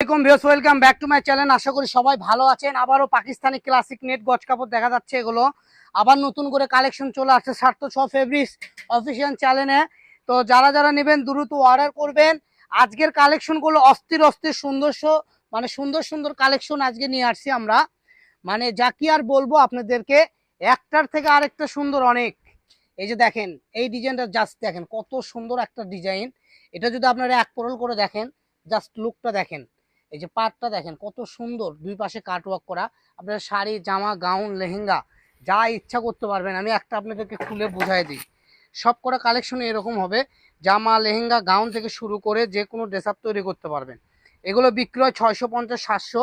আলাইকুম viewers, welcome back to my channel. আশা করি সবাই ভালো আছেন। আবারও পাকিস্তানি ক্লাসিক নেট গজ কাপড় দেখা যাচ্ছে। এগুলো আবার নতুন করে কালেকশন চলে আসছে 706 ফেব্রিক্স অফিসিয়াল চ্যানেলে। তো যারা যারা নেবেন দ্রুত অর্ডার করবেন। আজকের কালেকশনগুলো অস্থির অস্থির সুন্দর সুন্দর সুন্দর কালেকশন আজকে নিয়ে আসছি আমরা। মানে যা কি আর বলবো আপনাদেরকে, একটার থেকে আরেকটা সুন্দর অনেক। এই যে দেখেন, এই ডিজাইনটা জাস্ট দেখেন কত সুন্দর একটা ডিজাইন। এটা যদি আপনারা এক পরল করে দেখেন, জাস্ট লুকটা দেখেন। এই যে পাটটা দেখেন কত সুন্দর, দুই পাশে কাটওয়ার্ক করা। আপনারা শাড়ি, জামা, গাউন, লেহেঙ্গা যা ইচ্ছা করতে পারবেন। আমি একটা আপনাদেরকে খুলে বোঝাই দিই। সব কটা কালেকশন এরকম হবে। জামা, লেহেঙ্গা, গাউন থেকে শুরু করে যে কোনো ড্রেস আপ তৈরি করতে পারবেন। এগুলো বিক্রি হয় 650, 700।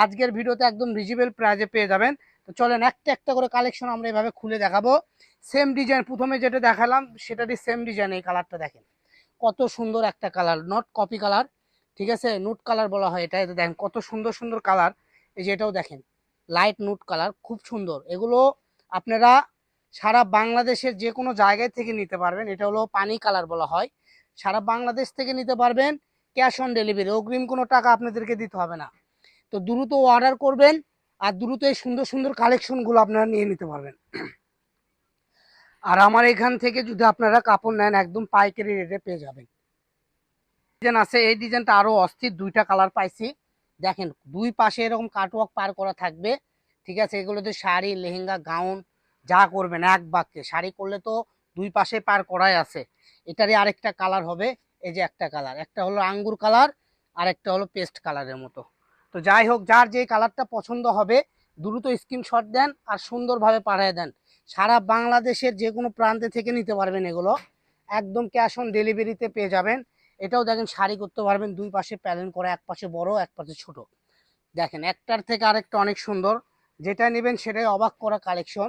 আজকের ভিডিওতে একদম রিজনেবল প্রাইজে পেয়ে যাবেন। তো চলেন একটা একটা করে কালেকশন আমরা এভাবে খুলে দেখাবো। সেম ডিজাইন, প্রথমে যেটা দেখালাম সেটারই সেম ডিজাইন। এই কালারটা দেখেন কত সুন্দর একটা কালার, নট কপি কালার, ঠিক আছে, নুট কালার বলা হয় এটা। দেখেন কত সুন্দর সুন্দর কালার। এই যে এটাও দেখেন লাইট নুট কালার, খুব সুন্দর। এগুলো আপনারা সারা বাংলাদেশের যে কোনো জায়গায় থেকে নিতে পারবেন। এটা হলো পানি কালার বলা হয়। সারা বাংলাদেশ থেকে নিতে পারবেন, ক্যাশ অন ডেলিভারি, অগ্রিম কোনো টাকা আপনাদেরকে দিতে হবে না। তো দ্রুত অর্ডার করবেন, আর দ্রুত এই সুন্দর সুন্দর কালেকশনগুলো আপনারা নিয়ে নিতে পারবেন। আর আমার এখান থেকে যদি আপনারা কাপড় নেন একদম পাইকারি রেটে পেয়ে যাবেন। ডিজাইন আছে, এই ডিজাইনটা আরো অস্থির, দুইটা কালার পাইছি। দেখেন দুই পাশে এরকম কাটওয়ার্ক পার করা থাকবে, ঠিক আছে। এগুলোতে শাড়ি, লেহেঙ্গা, গাউন যা করবেন এক বাক্যে। শাড়ি করলে তো দুই পাশে পার করাই আছে। এটারই আরেকটা কালার হবে। এই যে একটা কালার, একটা হলো আঙ্গুর কালার, আর একটা হলো পেস্ট কালারের মতো। তো যাই হোক, যার যে কালারটা পছন্দ হবে দ্রুত স্ক্রিনশট দেন আর সুন্দরভাবে পাঠিয়ে দেন। সারা বাংলাদেশের যে কোনো প্রান্তে থেকে নিতে পারবেন। এগুলো একদম ক্যাশ অন ডেলিভারিতে পেয়ে যাবেন। এটাও দেখেন শাড়ি করতে পারবেন, দুই পাশে প্যালেন করা, এক পাশে বড় এক পাশে ছোট। দেখেন একটার থেকে আরেকটা অনেক সুন্দর। যেটা নেবেন সেটাই অবাক করা কালেকশন।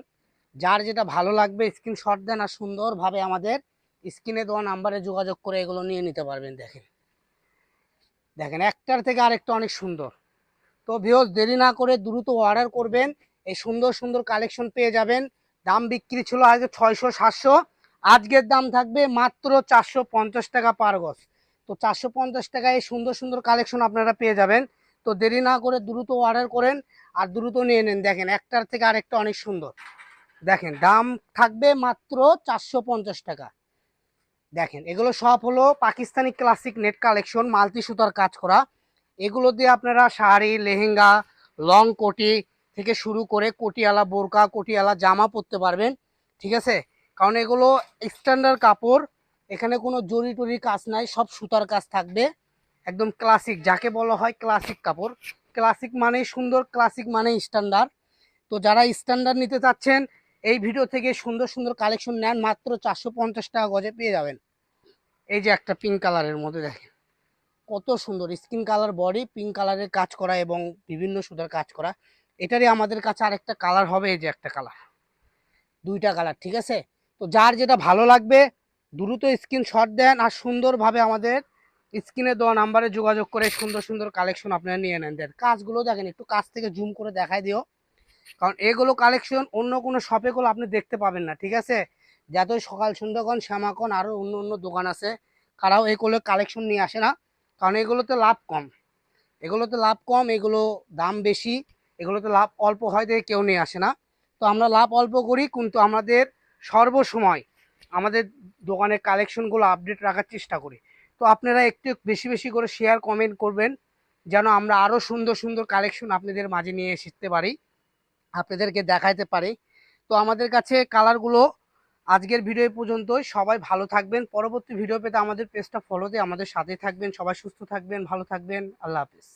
যার যেটা ভালো লাগবে স্ক্রিনশট দেন আর সুন্দরভাবে আমাদের স্ক্রিনে দেওয়া নাম্বারে যোগাযোগ করে এগুলো নিয়ে নিতে পারবেন। দেখেন দেখেন একটার থেকে আরেকটা অনেক সুন্দর। তো ভিউয়ার্স, দেরি না করে দ্রুত অর্ডার করবেন, এই সুন্দর সুন্দর কালেকশন পেয়ে যাবেন। দাম বিক্রি ছিল আজকে 600, 700, আজকের দাম থাকবে মাত্র 450 টাকা পার গজ। তো 450 টাকায় এই সুন্দর সুন্দর কালেকশন আপনারা পেয়ে যাবেন। তো দেরি না করে দ্রুত অর্ডার করেন আর দ্রুত নিয়ে নেন। দেখেন একটার থেকে আরেকটা অনেক সুন্দর। দেখেন দাম থাকবে মাত্র 450 টাকা। দেখেন এগুলো সব হলো Pakistani classic net collection, multi সুতার কাজ করা। এগুলো দিয়ে আপনারা শাড়ি, লেহেঙ্গা, লং কোটি থেকে শুরু করে কোটিয়ালা বোরকা, কোটিয়ালা জামা পরতে পারবেন, ঠিক আছে। কারণ এগুলো স্ট্যান্ডার্ড কাপড়, এখানে কোনো জরি টরি কাজ নাই, সব সুতার কাজ থাকবে। একদম ক্লাসিক, যাকে বলা হয় ক্লাসিক কাপড়। ক্লাসিক মানেই সুন্দর, ক্লাসিক মানেই স্ট্যান্ডার্ড। তো যারা স্ট্যান্ডার্ড নিতে চাচ্ছেন এই ভিডিও থেকে সুন্দর সুন্দর কালেকশন নেন, মাত্র 450 টাকা গজে পেয়ে যাবেন। এই যে একটা পিঙ্ক কালারের মধ্যে দেখেন কত সুন্দর, স্কিন কালার বডি, পিঙ্ক কালারের কাজ করা এবং বিভিন্ন সুতার কাজ করা। এটারই আমাদের কাছে আরেকটা কালার হবে। এই যে একটা কালার, দুইটা কালার, ঠিক আছে। তো যার যেটা ভালো লাগবে দ্রুত স্ক্রিনশট দেন আর সুন্দরভাবে আমাদের স্ক্রিনে দেওয়া নাম্বারে যোগাযোগ করে সুন্দর সুন্দর কালেকশন আপনারা নিয়ে নেন। দেন কাজগুলো দেখেন, একটু কাছ থেকে জুম করে দেখাই দিও, কারণ এগুলো কালেকশন অন্য কোনো শপে গুলো আপনি দেখতে পাবেন না, ঠিক আছে। যতই সকাল সন্ধ্যাকন, শ্যামাকন, আরও অন্য অন্য দোকান আছে, তারাও এগুলো কালেকশন নিয়ে আসে না, কারণ এগুলোতে লাভ কম। এগুলোতে লাভ কম, এগুলো দাম বেশি। এগুলোতে লাভ অল্প হয় দেখে কেউ নিয়ে আসে না। তো আমরা লাভ অল্প করি, কিন্তু আমাদের সর্বসময় আমাদের দোকানের কালেকশনগুলো আপডেট রাখার চেষ্টা করি। তো আপনারা একটু বেশি বেশি করে শেয়ার, কমেন্ট করবেন, যেন আমরা আরও সুন্দর সুন্দর কালেকশন আপনাদের মাঝে নিয়ে আসতে পারি, আপনাদেরকে দেখাইতে পারি। তো আমাদের কাছে কালারগুলো আজকের ভিডিও পর্যন্তই। সবাই ভালো থাকবেন। পরবর্তী ভিডিও পেতে আমাদের পেজটা ফলো দিয়ে আমাদের সাথে থাকবেন। সবাই সুস্থ থাকবেন, ভালো থাকবেন। আল্লাহ হাফেজ।